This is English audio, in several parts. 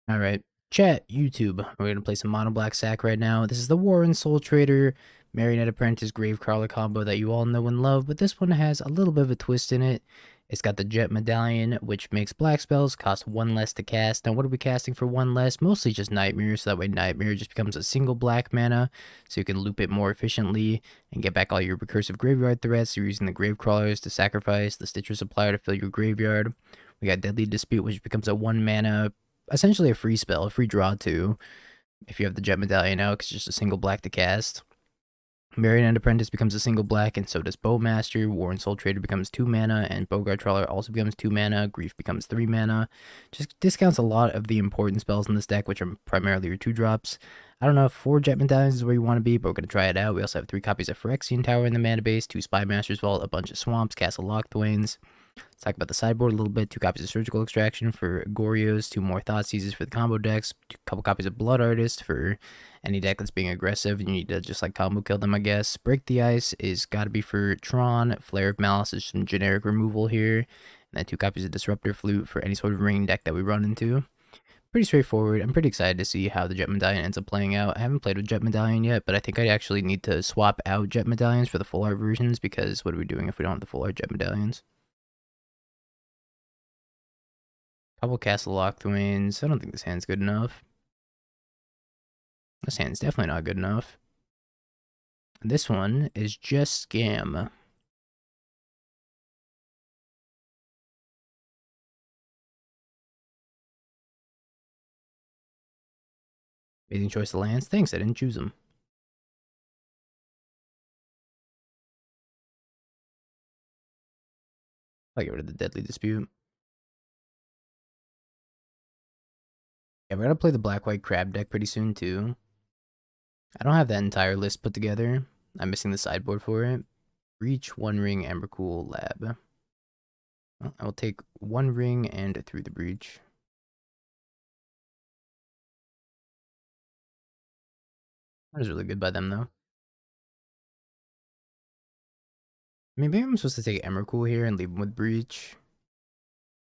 All right, chat, YouTube. We're gonna play some Mono Black Sack right now. This is the Warren Soul Trader Marionette Apprentice Gravecrawler combo that you all know and love, but this one has a little bit of a twist in it. It's got the Jet Medallion, which makes black spells cost one less to cast. Now, what are we casting for one less? Mostly just Nightmare, so that way Nightmare just becomes a single black mana, so you can loop it more efficiently and get back all your recursive graveyard threats. You're using the Gravecrawlers to sacrifice the Stitcher Supplier to fill your graveyard. We got Deadly Dispute, which becomes a 1 mana, essentially a free spell, a free draw too, if you have the Jet Medallion out, because it's just a single black to cast. Marionette Apprentice becomes a single black, and so does Bowmaster. Warren Soul Trader becomes 2 mana, and Bogart Trawler also becomes 2 mana. Grief becomes 3 mana. Just discounts a lot of the important spells in this deck, which are primarily your 2-drops. I don't know if 4 Jet Medallions is where you want to be, but we're going to try it out. We also have 3 copies of Phyrexian Tower in the mana base, 2 Spy Master's Vault, a bunch of Swamps, Castle Lockthwains. Let's talk about the sideboard a little bit. 2 copies of Surgical Extraction for Gorios, 2 more Thoughtseizes for the combo decks, a couple copies of Blood Artist for any deck that's being aggressive. You need to just like combo kill them, I guess. Break the Ice is got to be for Tron. Flare of Malice is some generic removal here. And then 2 copies of Disruptor Flute for any sort of ring deck that we run into. Pretty straightforward. I'm pretty excited to see how the Jet Medallion ends up playing out. I haven't played with Jet Medallion yet, but I think I actually need to swap out Jet Medallions for the full art versions, because what are we doing if we don't have the full art Jet Medallions? Couple Castle Lockthwains. I don't think this hand's good enough. This hand's definitely not good enough. This one is just scam. Amazing choice of lands. Thanks, I didn't choose them. I'll get rid of the Deadly Dispute. Yeah, we're gonna play the Black-White Crab deck pretty soon, too. I don't have that entire list put together. I'm missing the sideboard for it. Reach, One Ring, Embercool, Lab. Well, I will take 1 ring and Through the Breach. That was really good by them, though. I mean, maybe I'm supposed to take Emrakul here and leave them with Breach.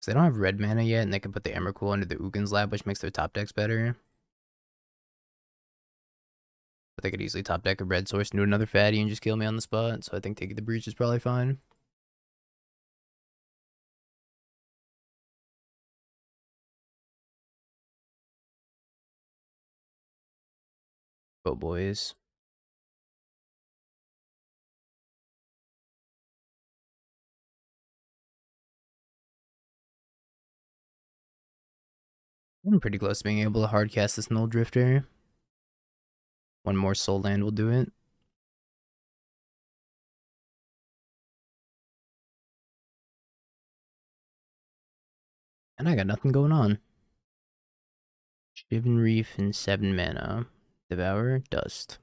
So they don't have red mana yet, and they can put the Emrakul under the Ugin's Lab, which makes their top decks better. But they could easily top deck a red source into another fatty and just kill me on the spot, so I think taking the Breach is probably fine. Oh, boys. I'm pretty close to being able to hardcast this Null Drifter. 1 more Soul Land will do it. And I got nothing going on. Shivan Reef and 7 mana. Devour, Dust.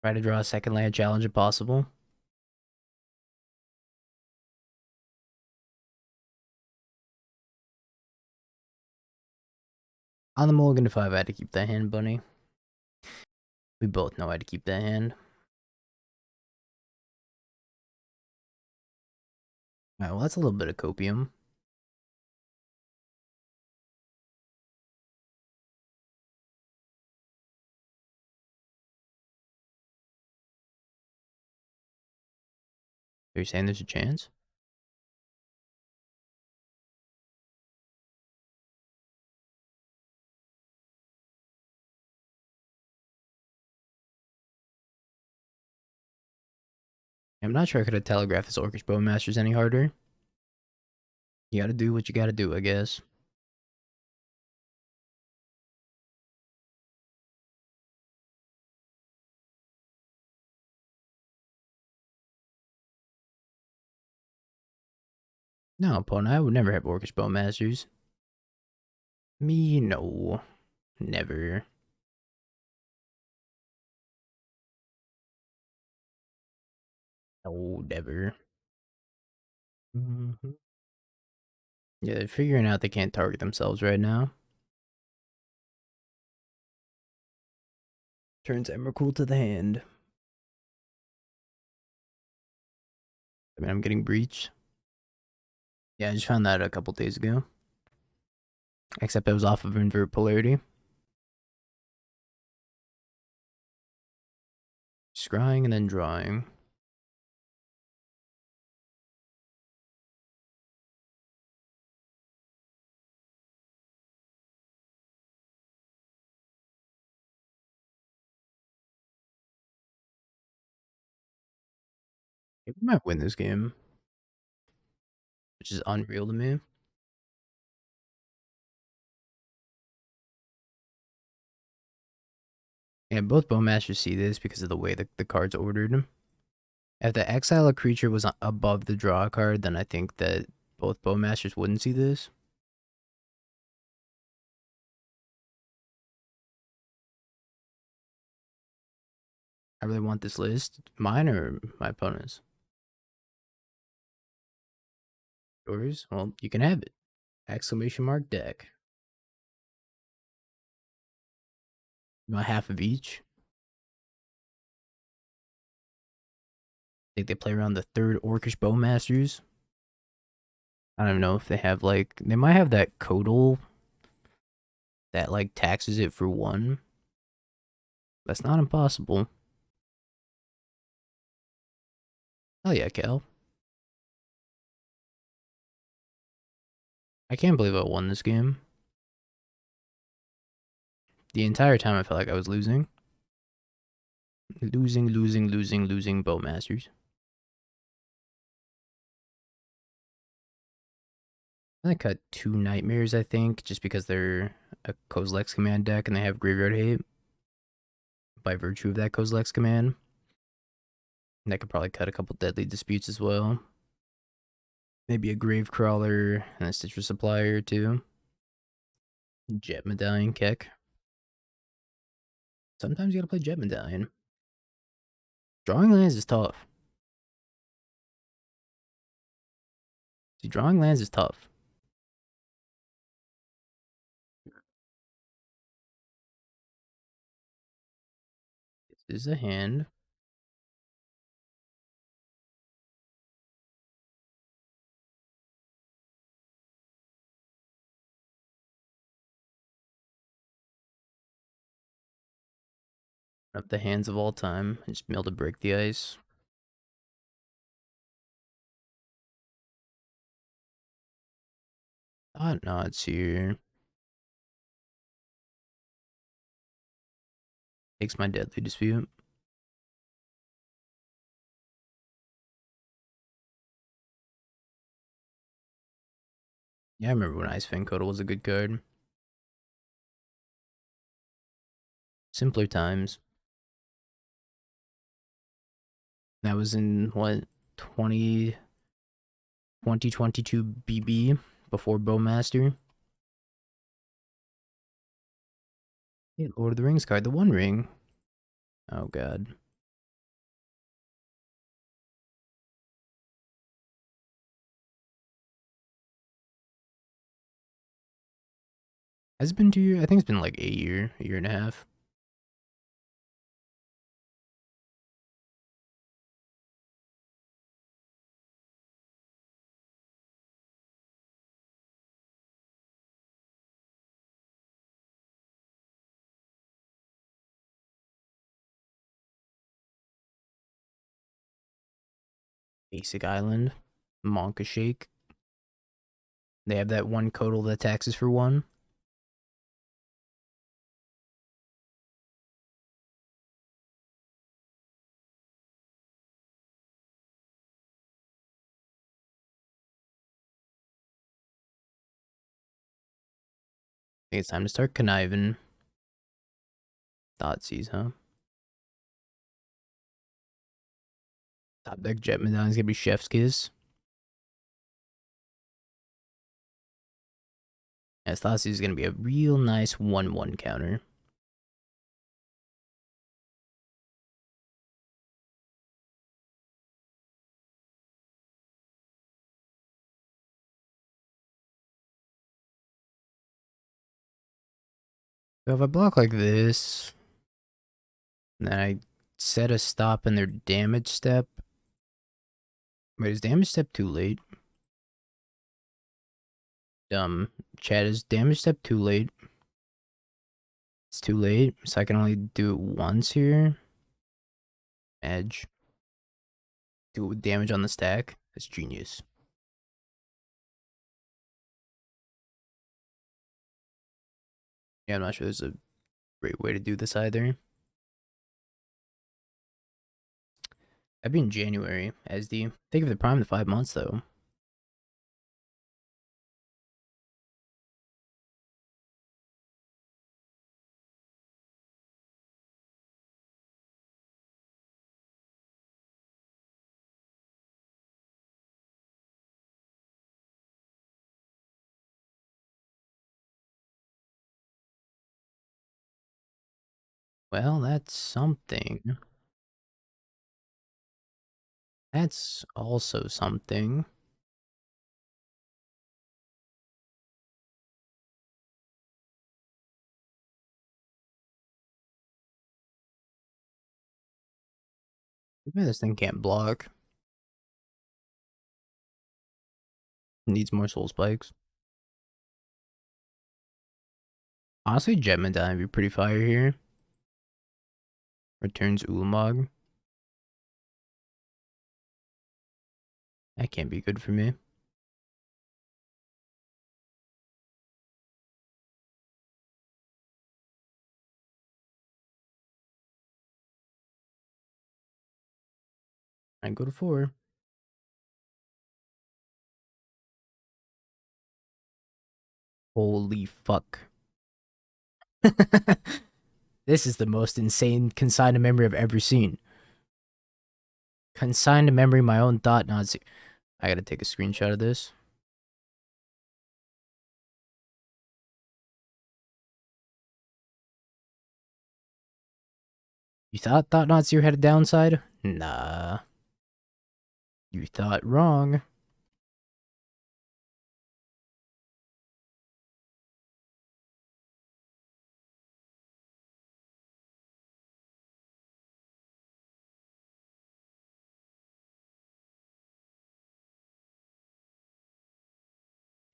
Try to draw a second land challenge if possible. On the mulligan to 5, I had to keep that hand, Bunny. We both know I had to keep that hand. Alright, well, that's a little bit of copium. Are you saying there's a chance? I'm not sure I could have telegraphed this Orcish Bowmasters any harder. You gotta do what you gotta do, I guess. No, opponent, I would never have Orcish Bowmasters. Me, no. Never. No, never. Yeah, they're figuring out they can't target themselves right now. Turns Emrakul to the hand. I mean, I'm getting breached. Yeah, I just found that a couple days ago. Except it was off of invert polarity. Scrying and then drawing. Maybe we might win this game, which is unreal to me. Yeah, both Bowmasters see this because of the way the cards ordered. If the exile a creature was above the draw card, then I think that both Bowmasters wouldn't see this. I really want this list. Mine or my opponent's? Yours? Well, you can have it. Exclamation mark deck. You want half of each? Think they play around the third Orcish Bowmasters? I don't even know if they have like they might have that Codal that like taxes it for one. That's not impossible. Oh yeah, Cal. I can't believe I won this game. The entire time I felt like I was losing. Losing Bowmasters. I cut two Nightmares, I think, just because they're a Kozilek's command deck and they have Graveyard Hate by virtue of that Kozilek's command. And I could probably cut a couple Deadly Disputes as well. Maybe a Gravecrawler and a Citrus Supplier too. Jet Medallion Keck. Sometimes you gotta play Jet Medallion. Drawing lands is tough. See, drawing lands is tough. This is a hand. Of the hands of all time. I just be able to break the ice. Thought Knots here. Takes my Deadly Dispute. Yeah, I remember when Ice Fang Codal was a good card. Simpler times. That was in what 2022 BB before Bowmaster. Yeah, Lord of the Rings card, the One Ring. Oh god. Has it been 2 years? I think it's been like a year and a half. Basic Island. Monka Shake. They have that one Codal that taxes for one. I think it's time to start conniving. Thoughtseize, huh? Top deck Jet Medallion's gonna be Chef's Kiss. As Thoughtseize is gonna be a real nice 1-1 counter. So if I block like this, and then I set a stop in their damage step. Wait, is damage step too late? Chat is damage step too late. It's too late, so I can only do it once here. Edge. Do it with damage on the stack. That's genius. Yeah, I'm not sure there's a great way to do this either. That'd be in January, SD. Think of the prime to 5 months though. Well, that's something. That's also something. Maybe this thing can't block. Needs more soul spikes. Honestly, Jet Medallion would be pretty fire here. Returns Ulamog. That can't be good for me. I go to 4. Holy fuck. This is the most insane consigned to memory I've ever seen. Consigned to memory my own thought Nazi. I gotta take a screenshot of this. You thought Nazi had a downside? Nah. You thought wrong.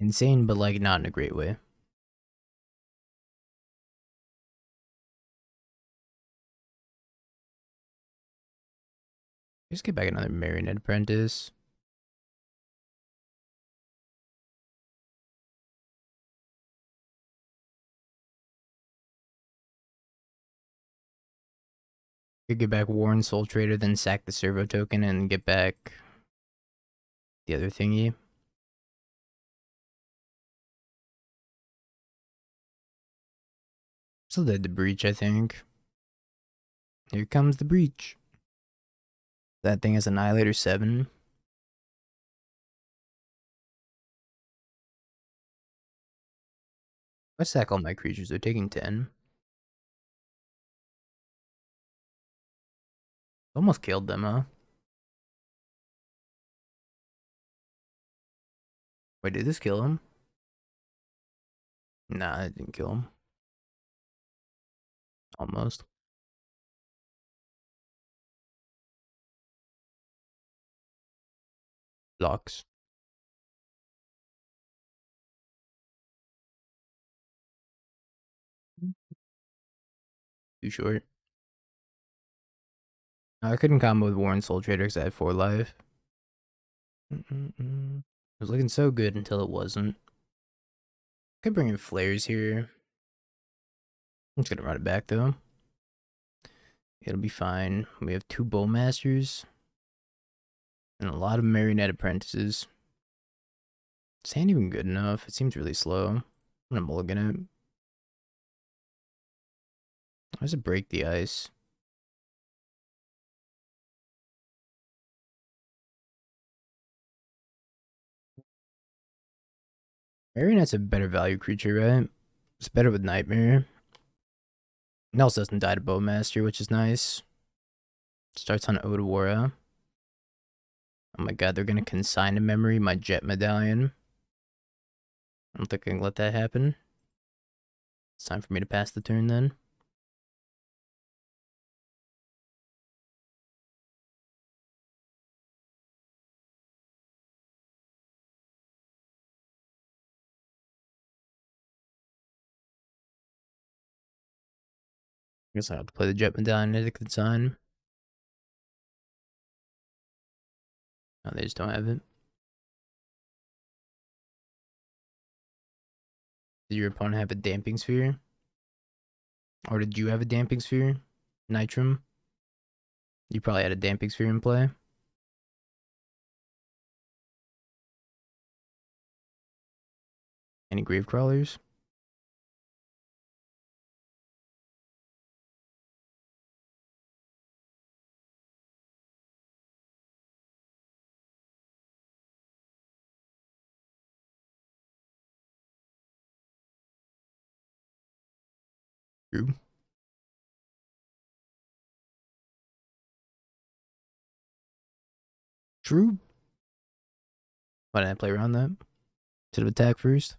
Insane, but like not in a great way. Just get back another Marionette Apprentice. Could get back Warren Soul Trader, then sack the servo token and get back the other thingy. Still did the breach, I think. Here comes the breach. That thing is Annihilator 7. I sack all my creatures, they're taking 10. Almost killed them, huh? Wait, did this kill him? Nah, it didn't kill him. Almost. Blocks. Too short. I couldn't combo with Warren Soul Trader because I had 4 life. It was looking so good until it wasn't. Could bring in flares here. I'm just gonna run it back though. It'll be fine. We have 2 Bowmasters and a lot of Marionette Apprentices. This ain't even good enough. It seems really slow. I'm gonna mulligan it. Why does it break the ice? Marionette's a better value creature, right? It's better with Nightmare. It also doesn't die to Bowmaster, which is nice. Starts on Odawara. Oh my god, they're gonna consign to memory my Jet Medallion. I don't think I can let that happen. It's time for me to pass the turn then. Guess I have to play the Jet Medallion at the time. No, they just don't have it. Did your opponent have a Damping Sphere? Or did you have a Damping Sphere? Nitrum? You probably had a Damping Sphere in play. Any Grave Crawlers? True. True. Why didn't I play around that? Should have attacked first.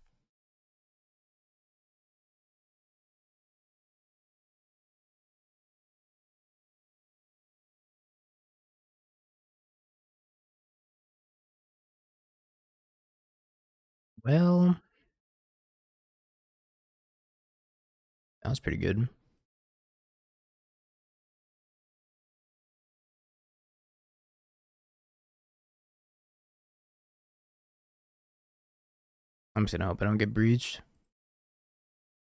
Well, that was pretty good. I'm just gonna hope I don't get breached.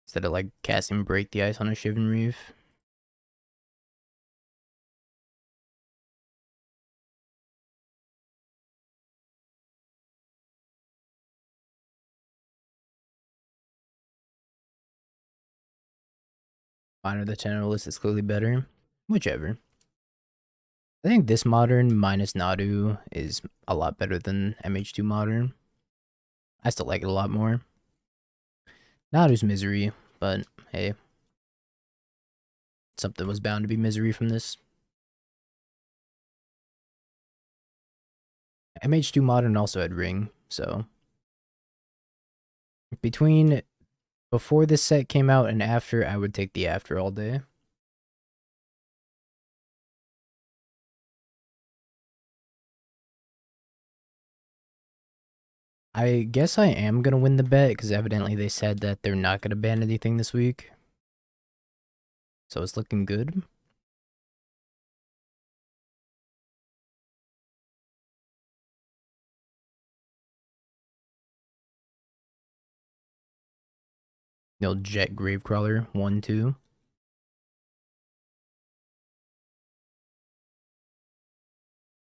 Instead of like casting Break the Ice on a Shivan Reef. Honor the Generalist is clearly better. Whichever. I think this modern minus Nadu is a lot better than MH2 modern. I still like it a lot more. Nadu's misery, but hey. Something was bound to be misery from this. MH2 modern also had Ring, so. Between before this set came out and after, I would take the after all day. I guess I am going to win the bet because evidently they said that they're not going to ban anything this week. So it's looking good. No Jet Gravecrawler 1-2.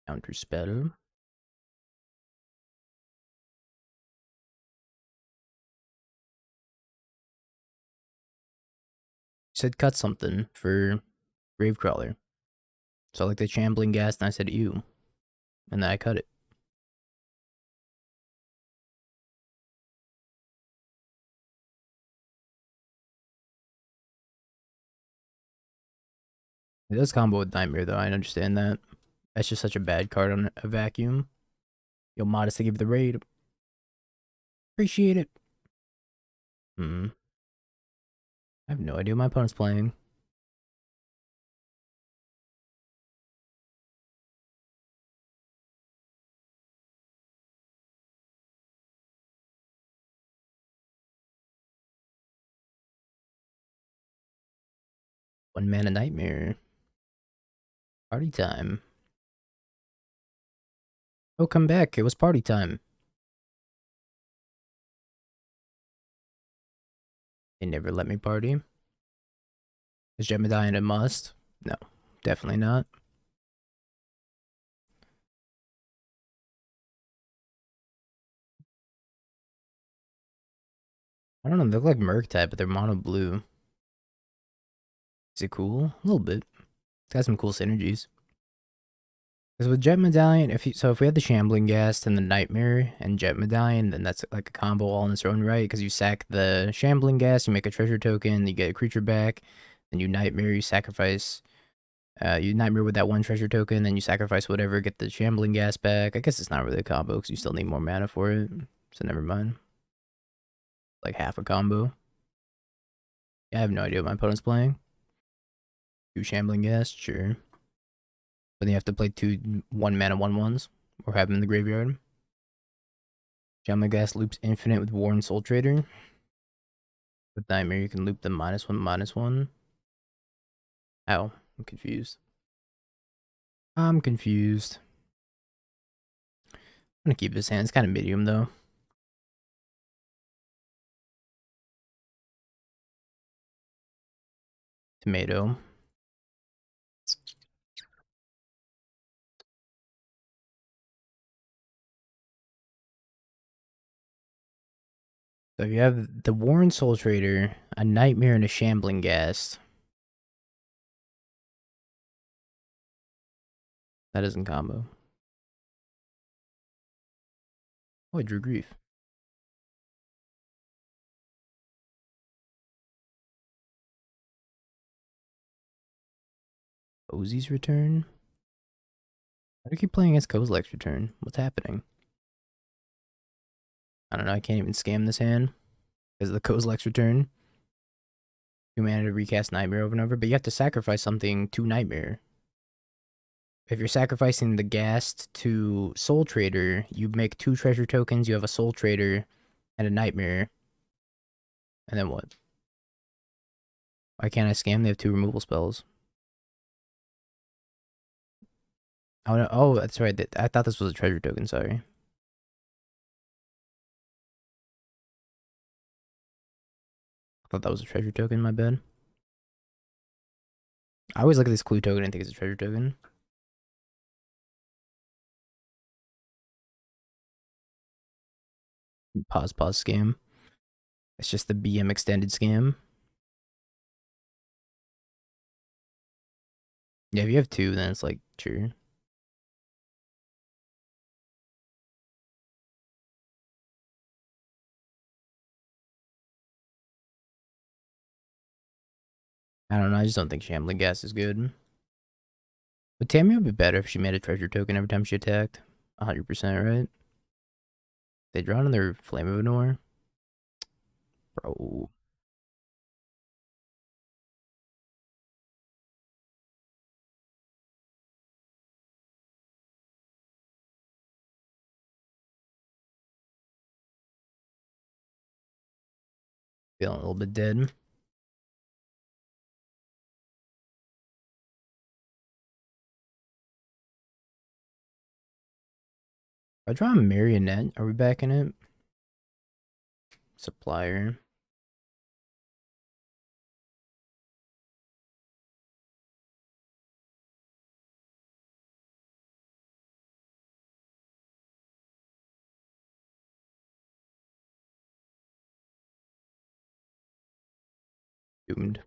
Counter spell. Said cut something for Gravecrawler. So like the Shambling Ghast, and I said ew. And then I cut it. It does combo with Nightmare though, I understand that. That's just such a bad card on a vacuum. You'll modestly give the raid. Appreciate it. I have no idea what my opponent's playing. One mana Nightmare. Party time. Oh, come back. It was party time. They never let me party. Is Jet Medallion a must? No, definitely not. I don't know, they look like Merc type, but they're mono blue. Is it cool? A little bit. It's got some cool synergies. Because with Jet Medallion, if we had the Shambling Ghast and the Nightmare and Jet Medallion, then that's like a combo all in its own right. Because you sack the Shambling Ghast, you make a treasure token, you get a creature back, then you Nightmare, you sacrifice. You Nightmare with that one treasure token, then you sacrifice whatever, get the Shambling Ghast back. I guess it's not really a combo because you still need more mana for it. So never mind. Like half a combo. Yeah, I have no idea what my opponent's playing. Two Shambling Ghast, sure. But then you have to play two 1-mana 1/1s, or have them in the graveyard. Shambling Ghast loops infinite with Warren Soul Trader. With Nightmare, you can loop them -1/-1. Ow, I'm confused. I'm confused. I'm gonna keep this hand. It's kind of medium though. Tomato. So if you have the Warren Soul Trader, a Nightmare, and a Shambling Ghast. That isn't combo. Oh, I drew Grief. Ozzy's Return? Why do you keep playing against Kozilek's Return? What's happening? I don't know, I can't even scam this hand because of the Kozilek's Return. 2 mana to recast Nightmare over and over, but you have to sacrifice something to Nightmare. If you're sacrificing the Ghast to Soul Trader, you make 2 treasure tokens, you have a Soul Trader and a Nightmare. And then what? Why can't I scam? They have 2 removal spells. Oh, no. Oh, that's right. I thought this was a treasure token, sorry. I thought that was a treasure token, my bad. I always look at this clue token and think it's a treasure token. Pause scam. It's just the BM extended scam. Yeah, if you have 2, then it's like, sure. I don't know, I just don't think Shambling Gas is good. But Tammy would be better if she made a treasure token every time she attacked. 100%, right? They draw on their Flame of Anor. Bro. Feeling a little bit dead. If I draw a Marionette, are we back in it? Supplier. Doomed.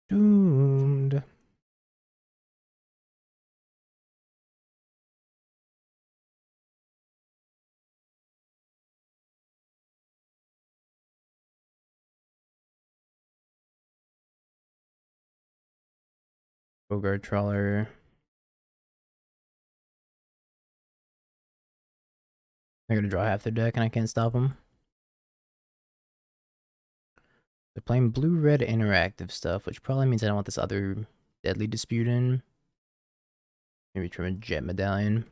Doomed. Bogart Trawler. They're gonna draw half their deck and I can't stop them. They're playing blue-red interactive stuff, which probably means I don't want this other Deadly Dispute in. Maybe trim a Jet Medallion.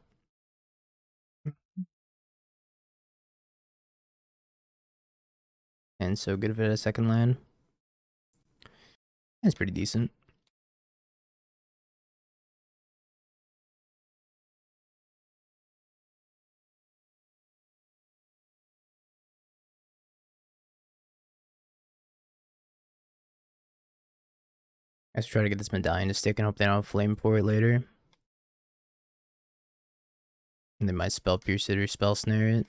And so good if it had a second land. That's pretty decent. Let's try to get this Medallion to stick and hope they don't have Flame for it later. And they might Spell Pierce it or Spell Snare it.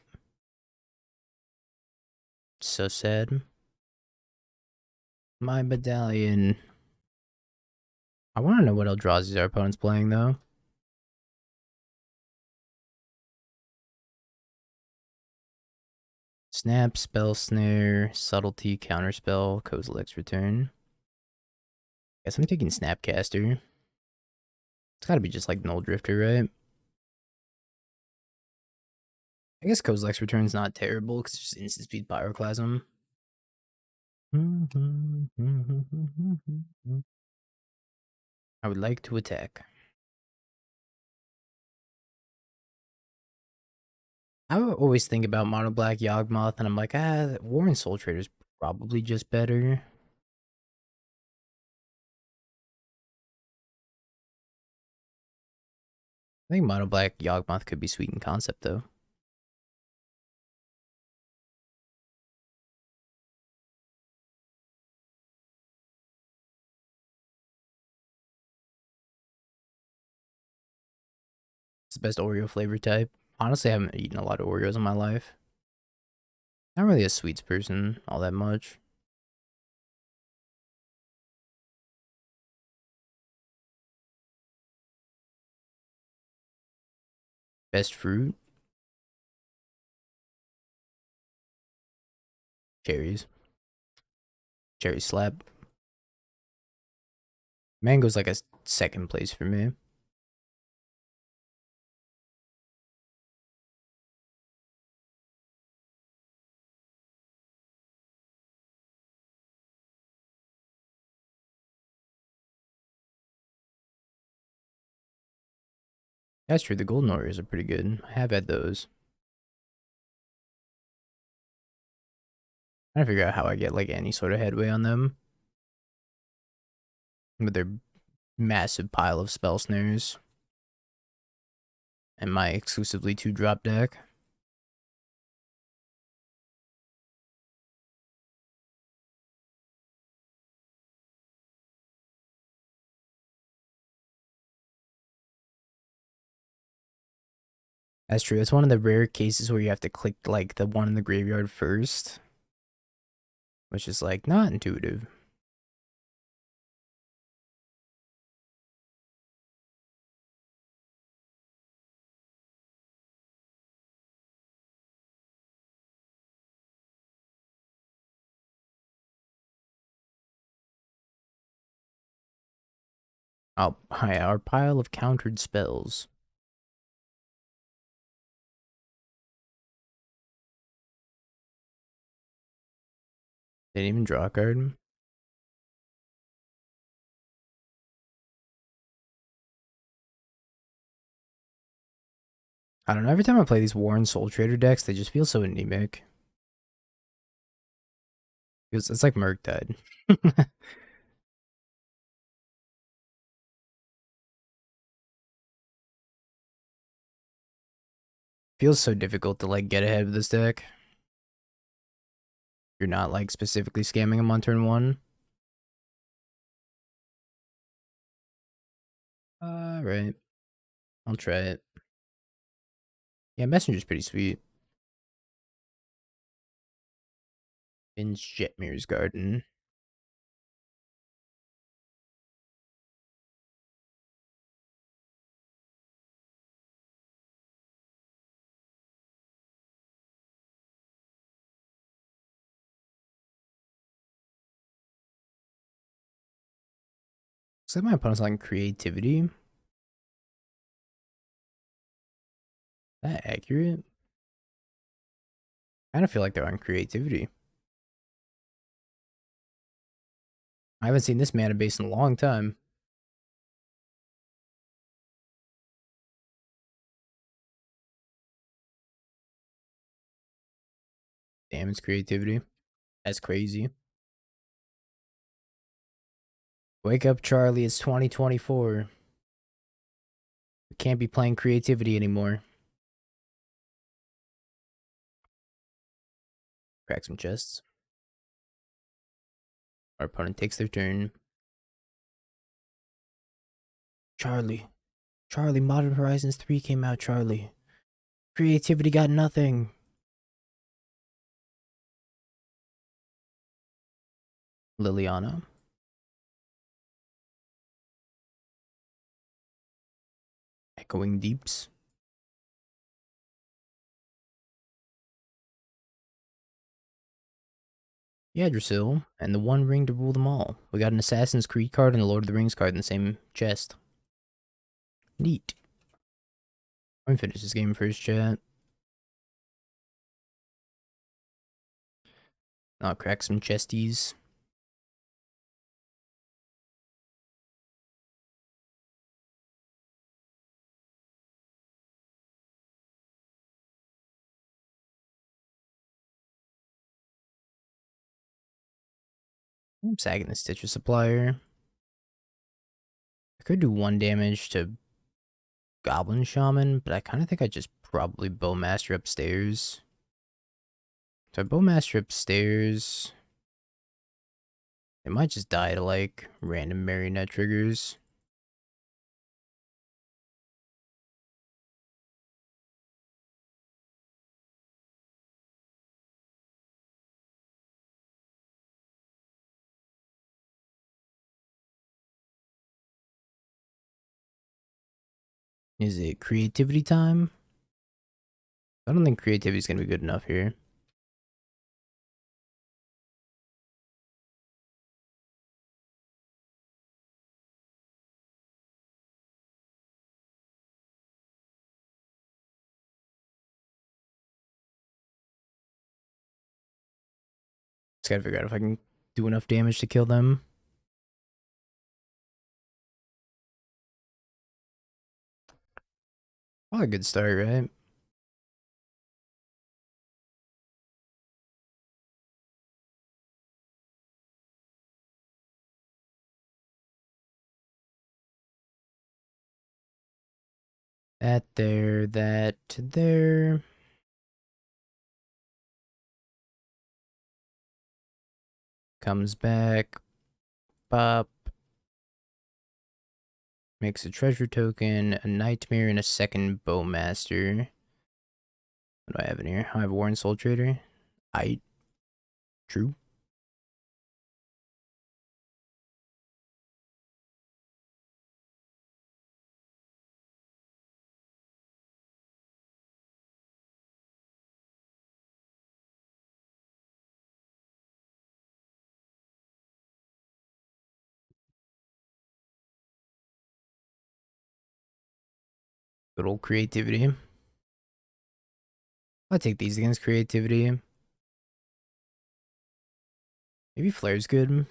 So sad. My Medallion. I want to know what Eldrazi's our opponent's playing, though. Snap, Spell Snare, Subtlety, Counterspell, Kozilek's Return. Guess I'm taking Snapcaster. It's gotta be just like Null Drifter, right? I guess Kozilek's Return's not terrible because it's just instant speed Pyroclasm. I would like to attack. I would always think about Mono Black Yawgmoth, and I'm like, Warren Soul Trader's probably just better. I think mono black Yawgmoth could be sweet in concept though. It's the best Oreo flavor type. Honestly, I haven't eaten a lot of Oreos in my life. Not really a sweets person all that much. Best fruit? Cherries. Cherry slap. Mango's like a second place for me. That's true, the golden Oreos are pretty good. I have had those. I figure out how I get like any sort of headway on them. With their massive pile of spell snares. And my exclusively 2-drop deck. That's true. It's one of the rare cases where you have to click like the one in the graveyard first. Which is like not intuitive. Oh, hi, our pile of countered spells. Didn't even draw a card. I don't know. Every time I play these Warren Soul Trader decks, they just feel so anemic. It's like Murktide. Feels so difficult to like get ahead of this deck. You're not like specifically scamming him on turn one. Right. I'll try it. Yeah, Messenger's pretty sweet. Fin's Jetmir's Garden. Looks like my opponent's on creativity. Is that accurate? I kind of feel like they're on creativity. I haven't seen this mana base in a long time. Damn, it's creativity. That's crazy. Wake up, Charlie. It's 2024. We can't be playing creativity anymore. Crack some chests. Our opponent takes their turn. Charlie. Charlie, Modern Horizons 3 came out, Charlie. Creativity got nothing. Liliana. Echoing Deeps. Yggdrasil, and the One Ring to rule them all. We got an Assassin's Creed card and a Lord of the Rings card in the same chest. Neat. I'm gonna finish this game first, chat. I'll crack some chesties. I'm sagging the Stitcher Supplier. I could do 1 damage to Goblin Shaman, but I kind of think I just probably Bowmaster upstairs. So I Bowmaster upstairs. It might just die to like random marionette triggers. Is it creativity time? I don't think creativity is going to be good enough here. Just gotta figure out if I can do enough damage to kill them. Probably a good start, right? That there, that there. Comes back. Pop. Makes a treasure token, a nightmare, and a second bowmaster. What do I have in here? I have Warren Soul Trader. True. Good old creativity. I'll take these against creativity. Maybe Flare's good.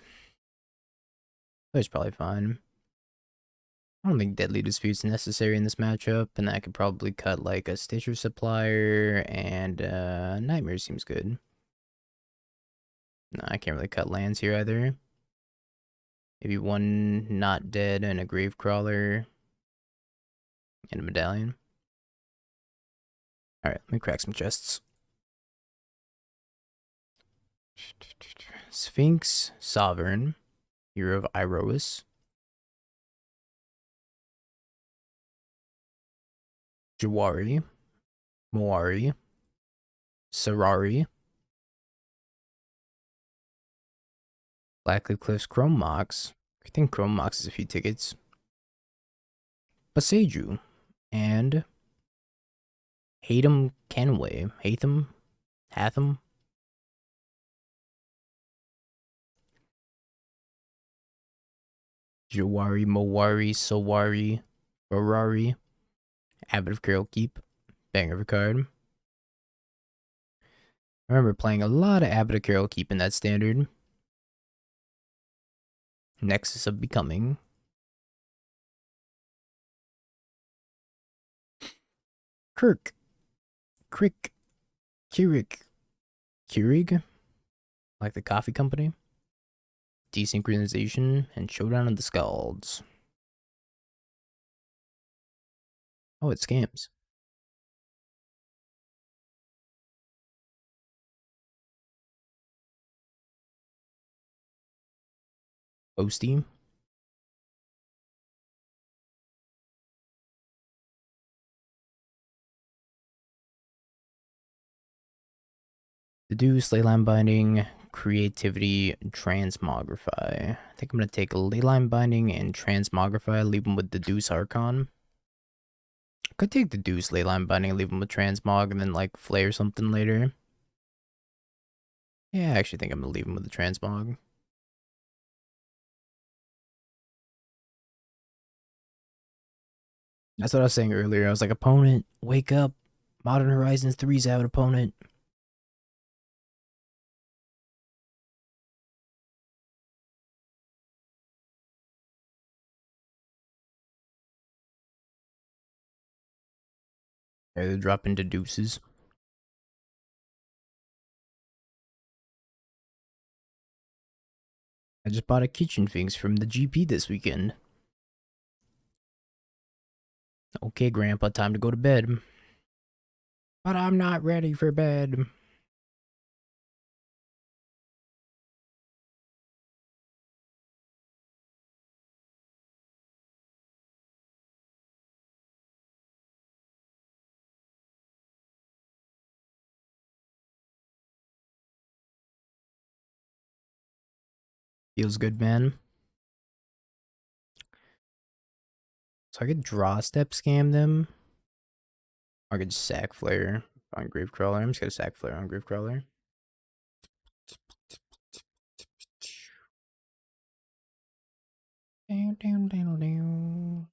Flare's probably fine. I don't think Deadly Dispute's necessary in this matchup, and I could probably cut like a Stitcher Supplier, and Nightmare seems good. No, I can't really cut lands here either. Maybe one Not Dead and a Gravecrawler and a Medallion. Alright, let me crack some chests. Sphinx, Sovereign, Hero of Iroas, Jawari, Moari, Sarari, Blackleaf Cliffs, Chrome Mox. I think Chrome Mox is a few tickets. Baseju, and Hatem Kenway. Hatham. Jawari, Moari, Sawari, Ferrari, Abbot of Carol Keep, banger of a card. I remember playing a lot of Abbot of Carol Keep in that standard. Nexus of Becoming. Kirk, Crick, Keurig, like the coffee company. Desynchronization and Showdown of the Scalds. Oh, it scams. Posty. Deduce, Leyline Binding, Creativity, Transmogrify. I think I'm going to take Leyline Binding and Transmogrify, leave them with Deduce Archon. Could take Deduce, Leyline Binding, leave them with Transmog, and then like Flare something later. Yeah, I actually think I'm going to leave them with the Transmog. That's what I was saying earlier. I was like, opponent, wake up. Modern Horizons 3's out, opponent. Yeah, they're dropping Deduces. I just bought a Kitchen Finks from the GP this weekend. Okay, Grandpa, time to go to bed. But I'm not ready for bed. Feels good, man. So I could draw step scam them. Or I could just sack flare on Gravecrawler. I'm just gonna sack flare on Gravecrawler. Down, down, down, down.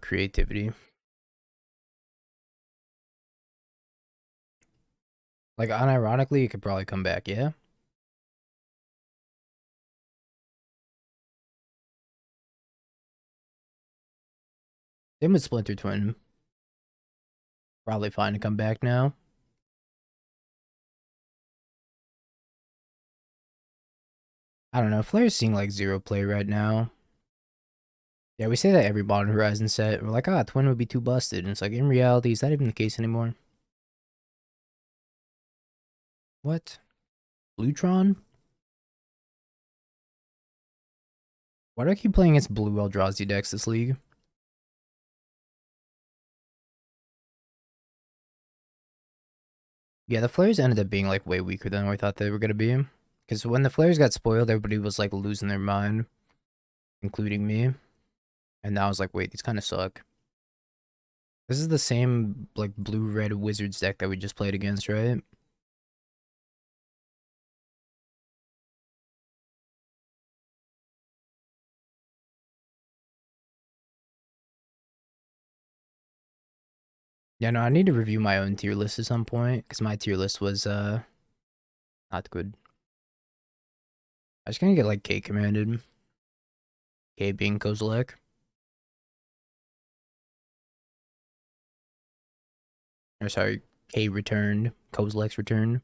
Creativity. Like, unironically, it could probably come back, yeah? Same with Splinter Twin. Probably fine to come back now. I don't know. Flare's seeing like zero play right now. Yeah, we say that every Modern Horizon set. We're like, ah, Twin would be too busted. And it's like, in reality, is that even the case anymore? What? Bluetron? Why do I keep playing against blue Eldrazi decks this league? Yeah, the Flares ended up being like way weaker than I thought they were gonna be. Because when the Flares got spoiled, everybody was like losing their mind, including me. And now I was like, wait, these kind of suck. This is the same like blue-red Wizards deck that we just played against, right? Yeah, no, I need to review my own tier list at some point, because my tier list was not good. I was gonna get like K commanded. K being Kozilek. Or sorry, K returned. Kozilek's returned.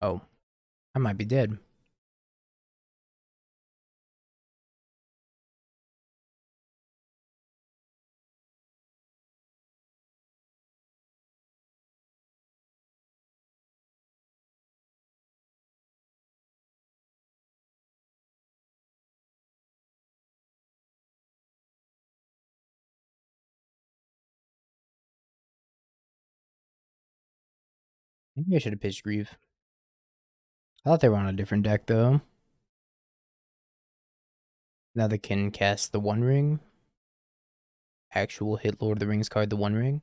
Oh, I might be dead. Maybe I should have pitched Grief. I thought they were on a different deck though. Now they can cast the One Ring. Actual hit Lord of the Rings card, the One Ring.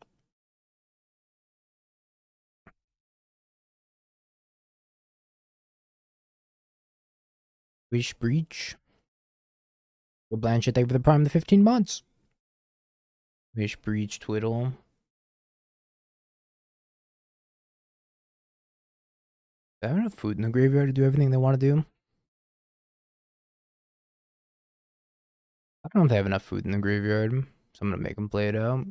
Wish Breach. Go Blanchett, thank you for the prime the 15 months. Wish Breach, Twiddle. Do I have enough food in the graveyard to do everything they want to do? I don't know if they have enough food in the graveyard, so I'm gonna make them play it out.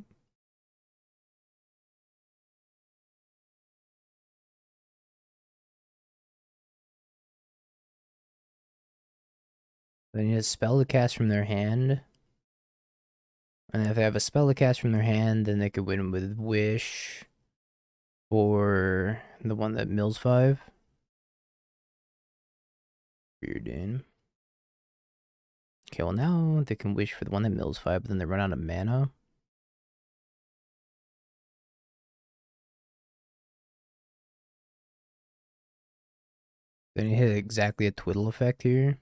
They need a spell to cast from their hand. And if they have a spell to cast from their hand, then they could win with Wish. Or the one that mills 5. Weird in. Okay, well now they can wish for the one that mills 5, but then they run out of mana. Then you hit exactly a twiddle effect here.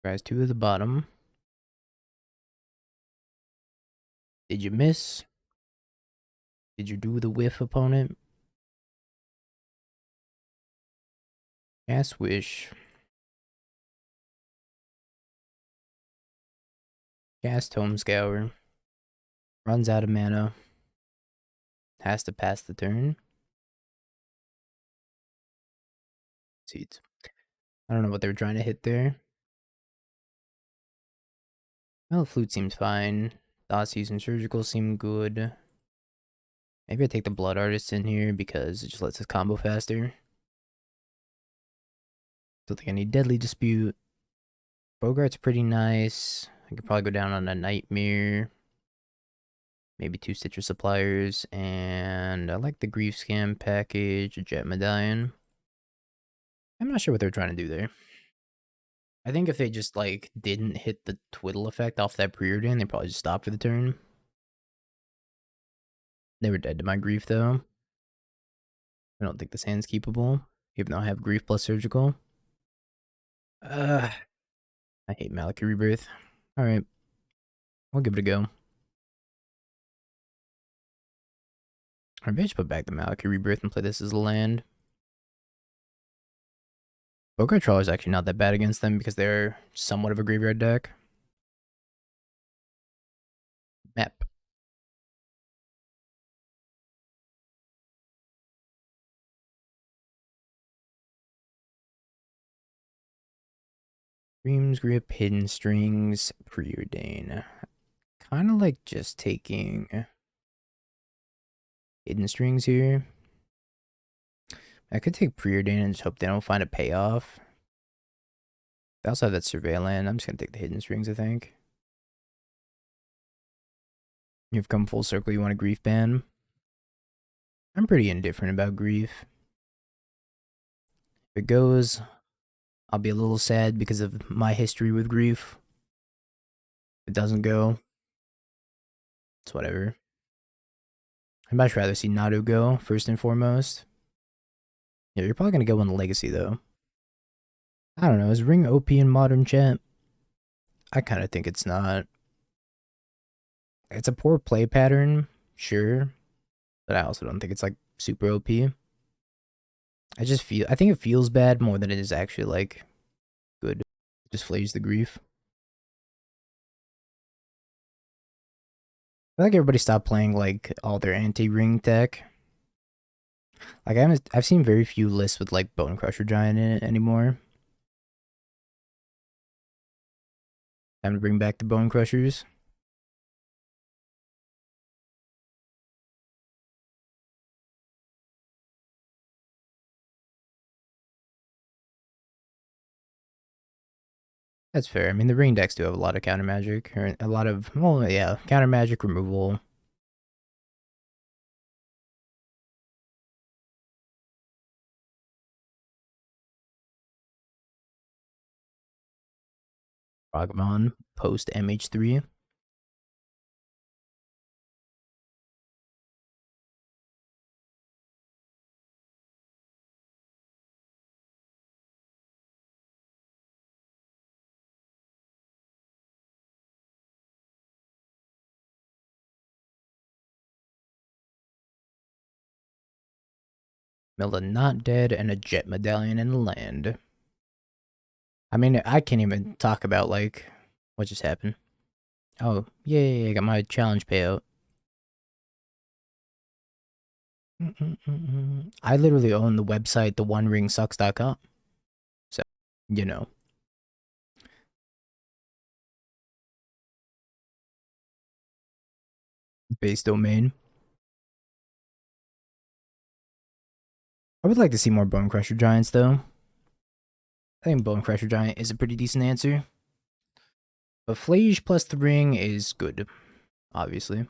Guys, 2 at the bottom. Did you miss? Did you do the whiff, opponent? Cast Wish. Cast Tome Scour. Runs out of mana. Has to pass the turn. Sweet. I don't know what they were trying to hit there. Well, flute seems fine. Thoughtseize and surgical seem good. Maybe I take the blood artist in here because it just lets us combo faster. Don't think I need deadly dispute. Bogart's pretty nice. I could probably go down on a nightmare. Maybe 2 citrus suppliers, and I like the grief scam package, a jet medallion. I'm not sure what they're trying to do there. I think if they just like didn't hit the twiddle effect off that preordain, they probably just stopped for the turn. They were dead to my grief though. I don't think this hand's keepable, even though I have grief plus surgical. I hate Maliki Rebirth. Alright, we'll give it a go. Alright, maybe just put back the Maliki Rebirth and play this as a land. Bogart Trawler is actually not that bad against them because they're somewhat of a graveyard deck. Map. Dreams Grip, Hidden Strings, Preordain. Kind of like just taking Hidden Strings here. I could take Preordain and just hope they don't find a payoff. They also have that Surveillant. I'm just going to take the Hidden Strings, I think. You've come full circle. You want a Grief ban? I'm pretty indifferent about Grief. If it goes, I'll be a little sad because of my history with Grief. If it doesn't go, it's whatever. I'd much rather see Nado go, first and foremost. Yeah, you're probably going to go on the Legacy, though. I don't know. Is Ring OP in Modern chat? I kind of think it's not. It's a poor play pattern, sure. But I also don't think it's like super OP. I think it feels bad more than it is actually like good. It just flays the grief. I feel like everybody stopped playing like all their anti-ring tech. Like I've seen very few lists with like Bone Crusher Giant in it anymore. Time to bring back the Bone Crushers. That's fair. I mean, the ring decks do have a lot of counter magic, or a lot of, well, yeah, counter magic removal. Ragavon post MH3. Milla not dead, and a jet medallion in the land. I mean, I can't even talk about like what just happened. Oh, yay, I got my challenge payout. I literally own the website, theoneringsucks.com. So, you know. Base domain. I would like to see more Bone Crusher Giants, though. I think Bone Crusher Giant is a pretty decent answer. But Flage plus the ring is good, obviously.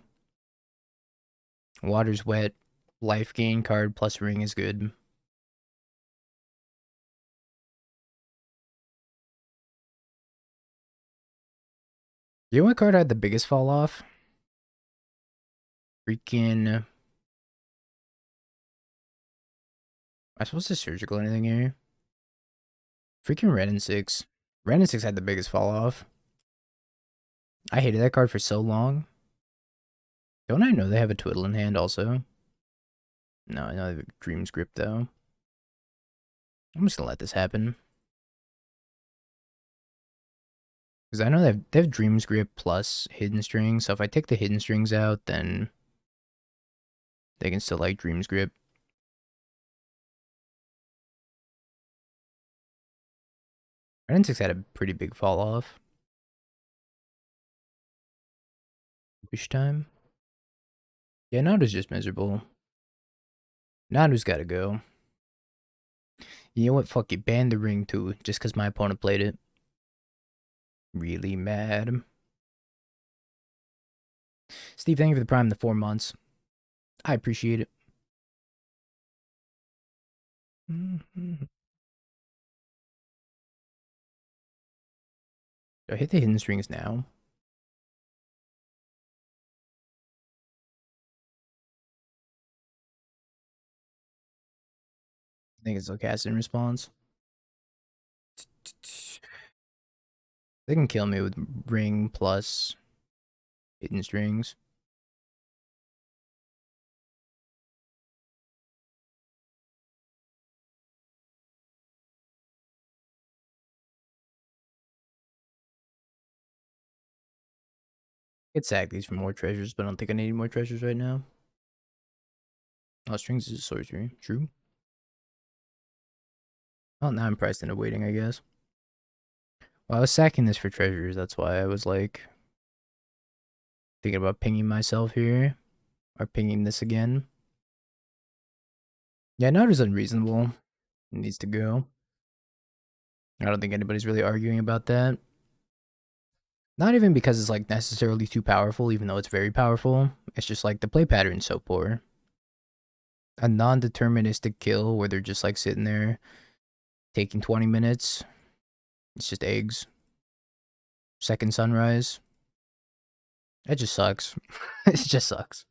Water's wet. Life gain card plus ring is good. You know what card had the biggest fall off? Freaking. Am I supposed to surgical anything here? Freaking Red and 6. Red and 6 had the biggest fall off. I hated that card for so long. Don't I know they have a Twiddle in hand also? No, I know they have a Dream Script though. I'm just gonna let this happen. Because I know they have Dream Script plus Hidden Strings, so if I take the Hidden Strings out, then They can still like Dream's Grip. Ren 6 had a pretty big fall off. Wish time. Yeah, Naruto's just miserable. Naruto's gotta go. You know what? Fuck it. Ban the ring too, just because my opponent played it. Really mad. Steve, thank you for the prime, the 4 months. I appreciate it. Do I hit the hidden strings now? I think it's still cast in response. They can kill me with ring plus hidden strings. Get Sagleys for more treasures, but I don't think I need more treasures right now. Oh, strings is a sorcery. True. Oh, now I'm priced into waiting, I guess. Well, I was sacking this for treasures. That's why I was like thinking about pinging myself here or pinging this again. Yeah, Naruto's unreasonable. It needs to go. I don't think anybody's really arguing about that. Not even because it's like necessarily too powerful, even though it's very powerful. It's just like the play pattern's so poor. A non-deterministic kill where they're just like sitting there taking 20 minutes. It's just eggs. Second sunrise. It just sucks. It just sucks.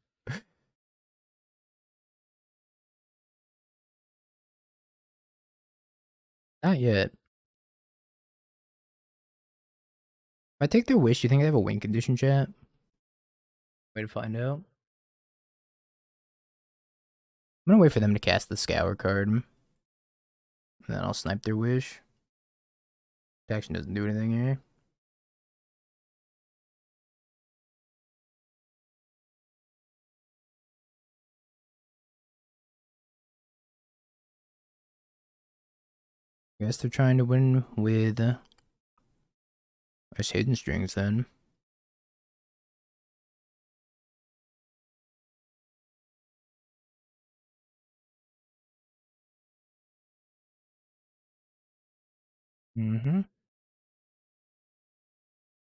Not yet. If I take their wish, do you think they have a win condition, chat? Way to find out. I'm gonna wait for them to cast the scour card. And then I'll snipe their wish. Protection doesn't do anything here. I guess they're trying to win with us hidden strings then. Mm-hmm.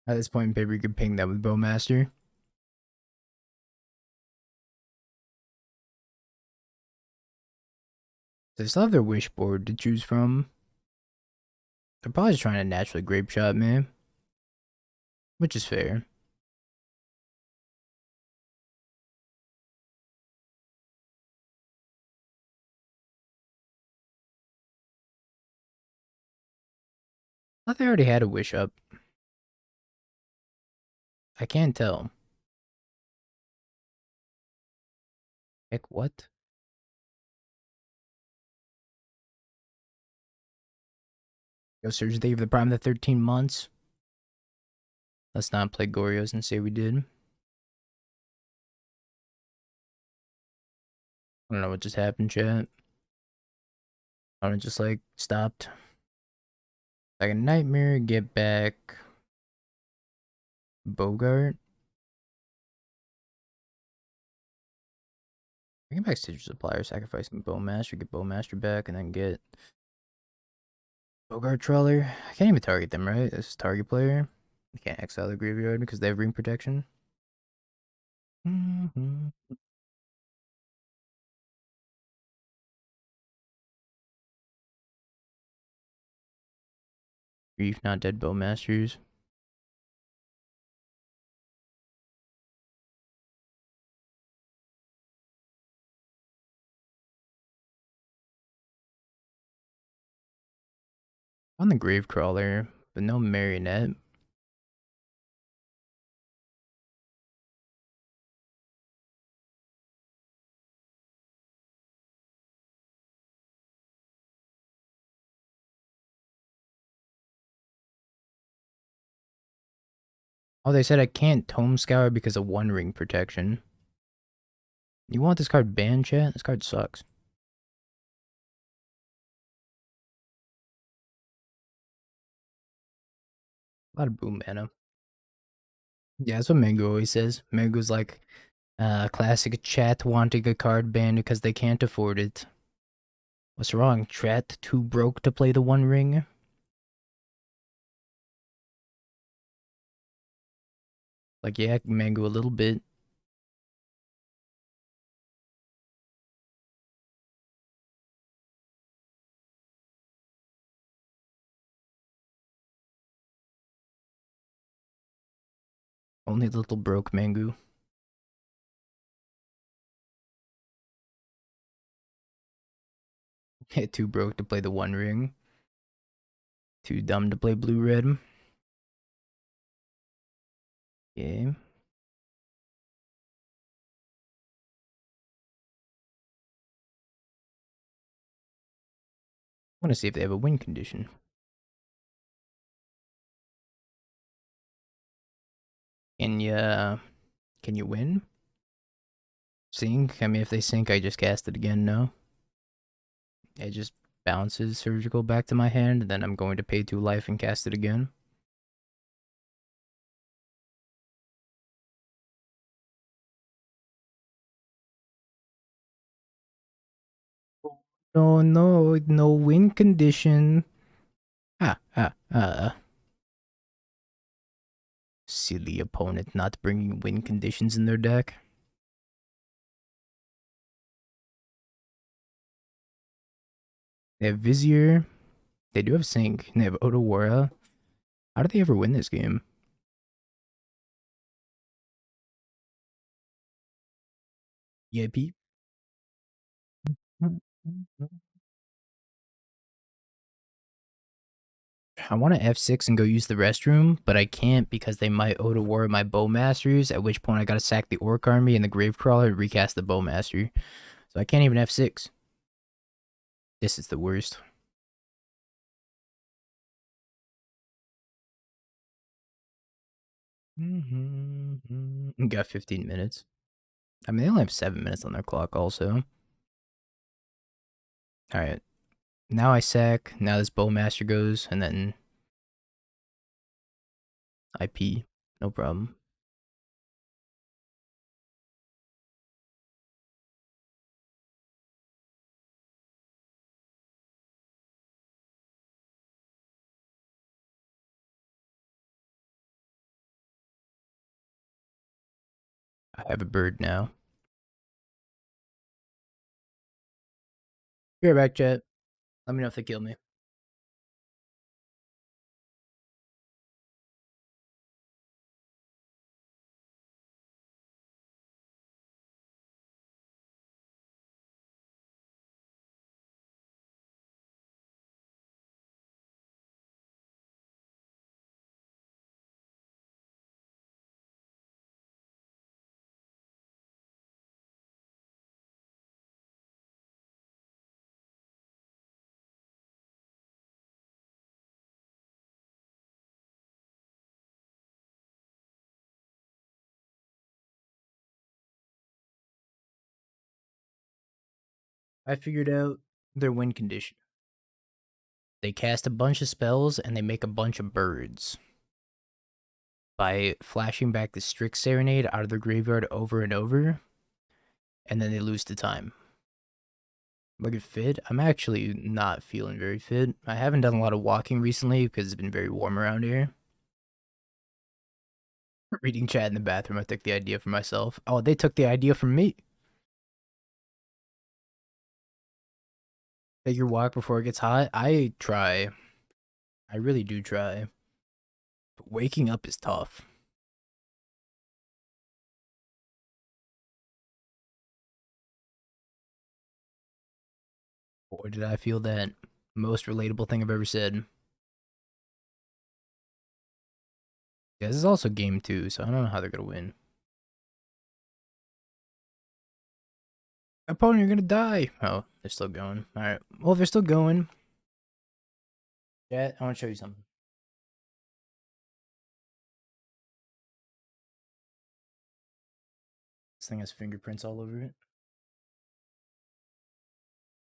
At this point in paper, you could ping that with Bowmaster. They still have their wish board to choose from. They're probably just trying to naturally grape shot me, which is fair. I thought they already had a wish up. I can't tell. Heck, what? Yo, Surge, they gave the prime the 13 months. Let's not play Gorios and say we did. I don't know what just happened, chat. I don't just like stopped. Like a nightmare, get back. Bogart. I get back Stitcher Supplier, sacrificing Bowmaster, get Bowmaster back, and then get Bogart Troller. I can't even target them, right? This is target player. I can't exile the graveyard because they have ring protection. Grief, not dead Bowmasters. On the Gravecrawler, but no Marionette. Oh, they said I can't Tome Scour because of one ring protection. You want this card banned, chat? This card sucks. A lot of boom mana. Yeah, that's what Mango always says. Mango's like, classic chat wanting a card banned because they can't afford it. What's wrong? Chat too broke to play the One Ring? Like, yeah, Mango a little bit. Only a little broke Mango. Too broke to play the One Ring. Too dumb to play Blue Red. Yeah. I want to see if they have a win condition. Can you, can you win? Sink? I mean, if they sink, I just cast it again, no? It just bounces surgical back to my hand, and then I'm going to pay 2 life and cast it again. No, no, no win condition. Ah. Silly opponent not bringing win conditions in their deck. They have Vizier. They do have Sync. And they have Otawara. How do they ever win this game? Yeah, Pete. I want to F6 and go use the restroom, but I can't because they might Otawara my Bowmasters, at which point I gotta sack the Orc Army and the Gravecrawler and recast the Bowmaster. So I can't even F6. This is the worst. Got 15 minutes. I mean, they only have 7 minutes on their clock also. Alright. Now I sack, now this Bowmaster goes, and then I P. No problem. I have a bird now. Be right back, chat. Let me know if they kill me. I figured out their win condition. They cast a bunch of spells and they make a bunch of birds. By flashing back the Strix Serenade out of their graveyard over and over, and then they lose to time. Look at fit. I'm actually not feeling very fit. I haven't done a lot of walking recently because it's been very warm around here. Reading chat in the bathroom, I took the idea for myself. Oh, they took the idea from me. Take your walk before it gets hot. I try. I really do try. But waking up is tough. Boy, did I feel that. Most relatable thing I've ever said. Yeah, this is also game 2, so I don't know how they're gonna win. Opponent, you're gonna die. Oh, they're still going. Alright. Well, if they're still going. Yeah, I want to show you something. This thing has fingerprints all over it.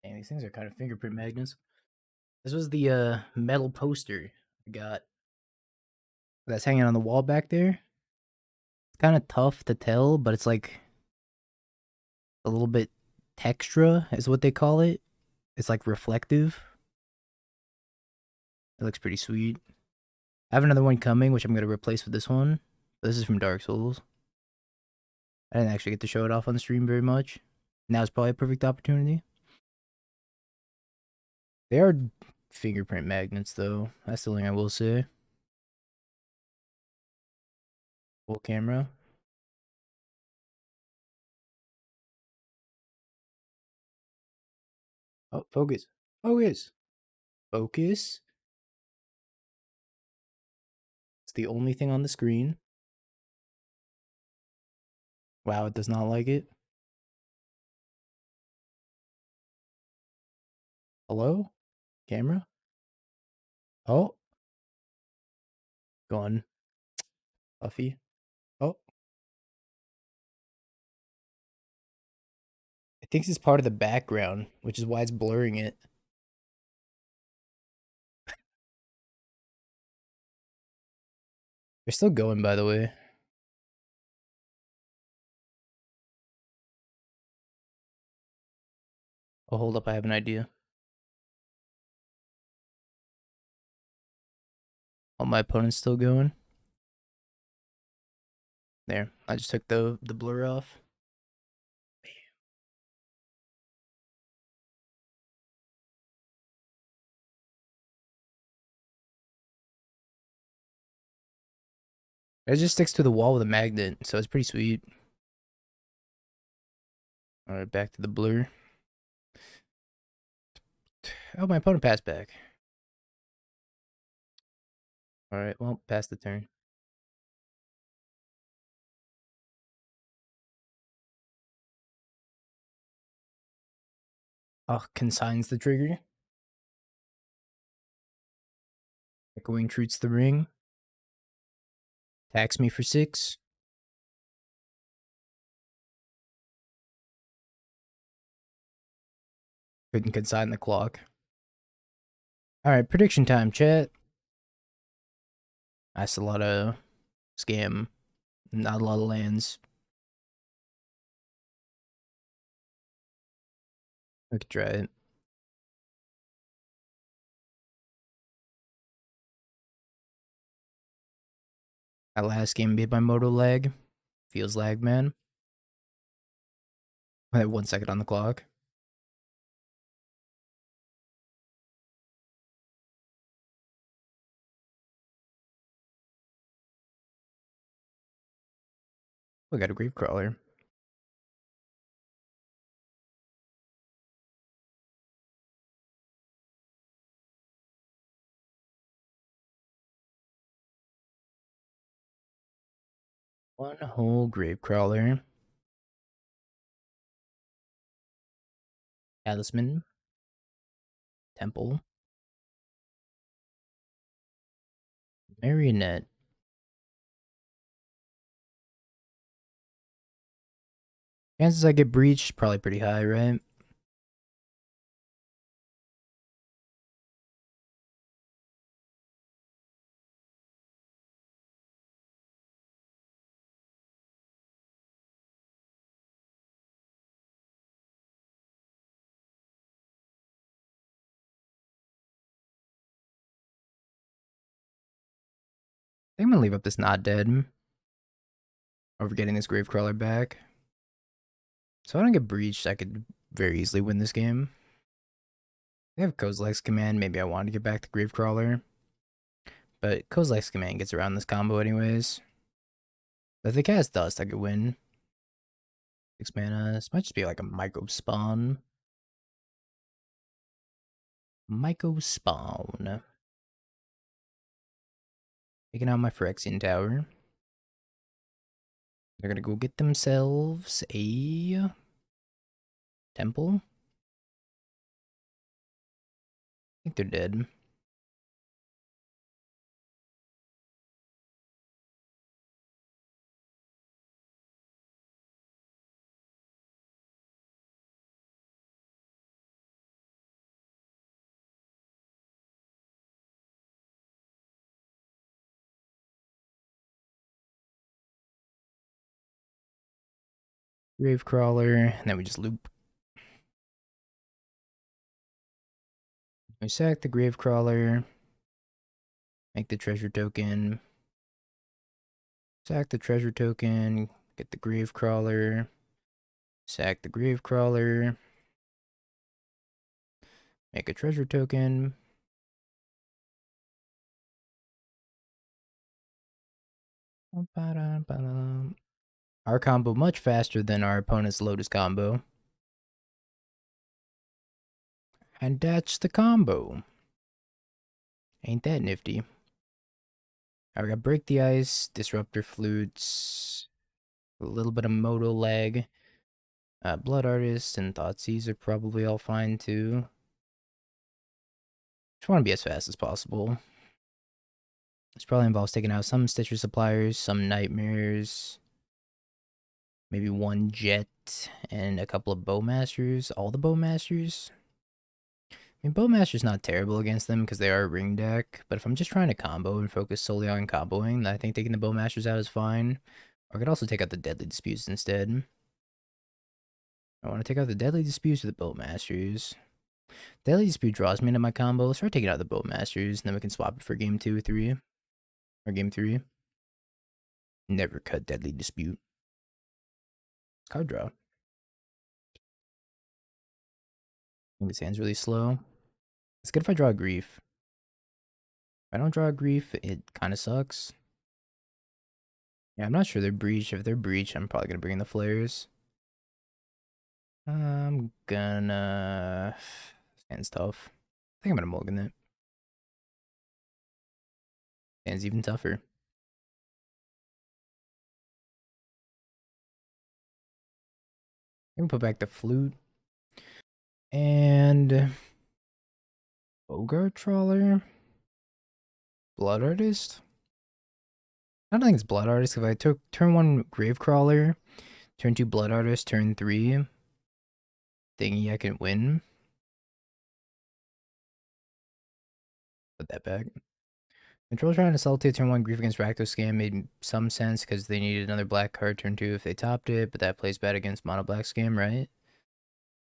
Dang, these things are kind of fingerprint magnets. This was the metal poster I got that's hanging on the wall back there. It's kind of tough to tell, but it's like a little bit textra is what they call it. It's like reflective. It looks pretty sweet. I have another one coming, which I'm gonna replace with this one. This is from Dark Souls. I didn't actually get to show it off on the stream very much. Now is probably a perfect opportunity. They are fingerprint magnets, though. That's the thing I will say. Full camera. Oh, focus. Focus. Focus. It's the only thing on the screen. Wow, it does not like it. Hello? Camera? Oh, gone. Puffy. Oh, it thinks it's part of the background, which is why it's blurring it. They're still going, by the way. Oh, hold up, I have an idea. Oh, my opponent's still going. There, I just took the blur off. It just sticks to the wall with a magnet, so it's pretty sweet. Alright, back to the blur. Oh, my opponent passed back. Alright, well, pass the turn. Oh, consigns the trigger. Echoing Truth's the ring. Tax me for 6. Couldn't consign the clock. Alright, prediction time, chat. That's a lot of scam. Not a lot of lands. I could try it. That last game beat by Moto lag. Feels lag, man. I had 1 second on the clock. We got a Gravecrawler. One whole Gravecrawler. Talisman. Temple. Marionette. Chances I get breached, probably pretty high, right? I think I'm gonna leave up this not dead. Over getting this Gravecrawler back. So if I don't get breached, I could very easily win this game. I have Kozilek's command, maybe I want to get back to Gravecrawler. But Kozilek's command gets around this combo anyways. But if they cast Dust, I could win. 6 mana. This might just be like a Myco Spawn. Myco Spawn. Taking out my Phyrexian Tower. They're gonna go get themselves a temple. I think they're dead. Gravecrawler, and then we just loop. We sack the Gravecrawler, make the treasure token, sack the treasure token, get the Gravecrawler, sack the Gravecrawler, make a treasure token. Our combo much faster than our opponent's Lotus combo. And that's the combo. Ain't that nifty? I got Break the Ice, Disruptor Flutes, a little bit of Moto lag. Blood Artist and Thoughtseize are probably all fine too. Just want to be as fast as possible. This probably involves taking out some Stitcher Suppliers, some Nightmares, maybe one Jet, and a couple of Bowmasters. All the Bowmasters? I mean, Bowmaster's not terrible against them because they are a ring deck, but if I'm just trying to combo and focus solely on comboing, I think taking the Bowmasters out is fine. Or I could also take out the Deadly Disputes instead. I want to take out the Deadly Disputes or the Bowmasters. Deadly Dispute draws me into my combo. Let's start taking out the Bowmasters, and then we can swap it for game 2 or 3. Or game 3. Never cut Deadly Dispute. Card draw. I think this hand's really slow. It's good if I draw a Grief. If I don't draw a Grief, it kind of sucks. Yeah, I'm not sure they're Breach. If they're Breach, I'm probably going to bring in the Flares. I'm gonna... This hand's tough. I think I'm going to mulligan it. Hand's even tougher. I'm going to put back the Flute. And... Bogart Trawler? Blood Artist? I don't think it's Blood Artist. If I took turn 1 Gravecrawler, turn 2 Blood Artist, turn 3 thingy, I can win. Put that back. Control trying to Saltate turn 1 Grief against Rakdos Scam made some sense because they needed another black card turn 2 if they topped it, but that plays bad against Mono Black Scam, right?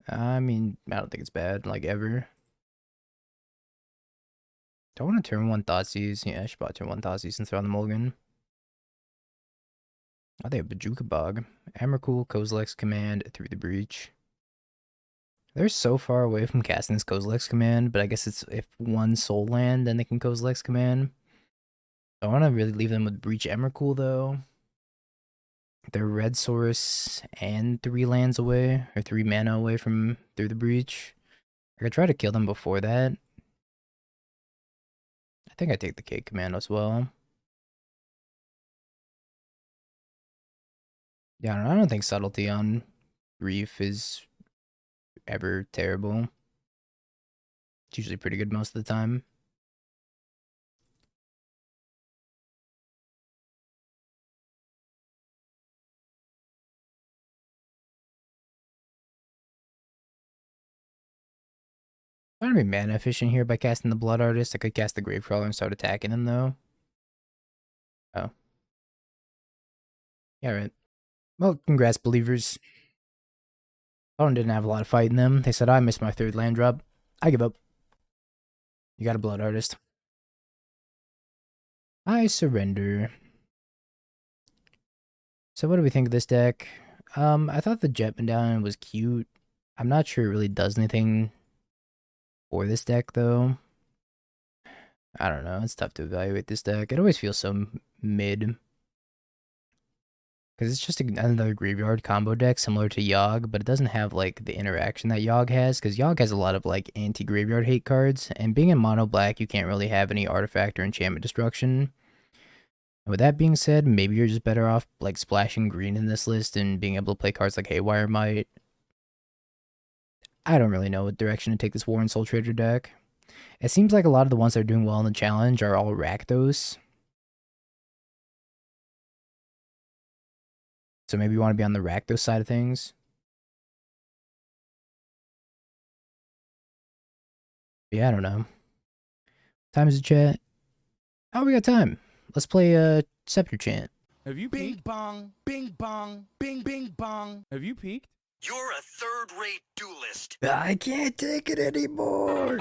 I mean, I don't think it's bad, like, ever. Do I want to turn 1 Thoughtseize? Yeah, I should probably turn 1 Thoughtseize and throw on the mulligan. Oh, they have Bajuka Bog. Emrakul, Kozilek's Command, through the Breach. They're so far away from casting this Kozilek's Command, but I guess it's if one soul land, then they can Kozilek's Command. I want to really leave them with Breach Emrakul, though. They're red source and 3 lands away, or 3 mana away from through the Breach. I could try to kill them before that. I think I take the Cake Command as well. Yeah, I don't think Subtlety on Grief is ever terrible. It's usually pretty good most of the time. I'm trying to be mana efficient here by casting the Blood Artist. I could cast the Gravecrawler and start attacking him, though. Oh. Yeah, right. Well, congrats, believers. Opponent didn't have a lot of fight in them. They said, I missed my 3rd land drop. I give up. You got a Blood Artist. I surrender. So what do we think of this deck? I thought the Jet Medallion was cute. I'm not sure it really does anything for this deck, though. I don't know. It's tough to evaluate this deck. It always feels so mid. Because it's just another graveyard combo deck similar to Yogg, but it doesn't have, like, the interaction that Yogg has. Because Yogg has a lot of, like, anti-graveyard hate cards. And being in mono black, you can't really have any artifact or enchantment destruction. With that being said, maybe you're just better off, like, splashing green in this list and being able to play cards like Haywire Might. I don't really know what direction to take this War and Soul Trader deck. It seems like a lot of the ones that are doing well in the challenge are all Rakdos. So maybe you want to be on the Rakdos side of things. Yeah, I don't know. Time is a chat. Oh, we got time. Let's play Scepter Chant. Have you Bing peeked? bong, bing bong, bing bing bong. Have you peeked? You're a third-rate duelist. I can't take it anymore.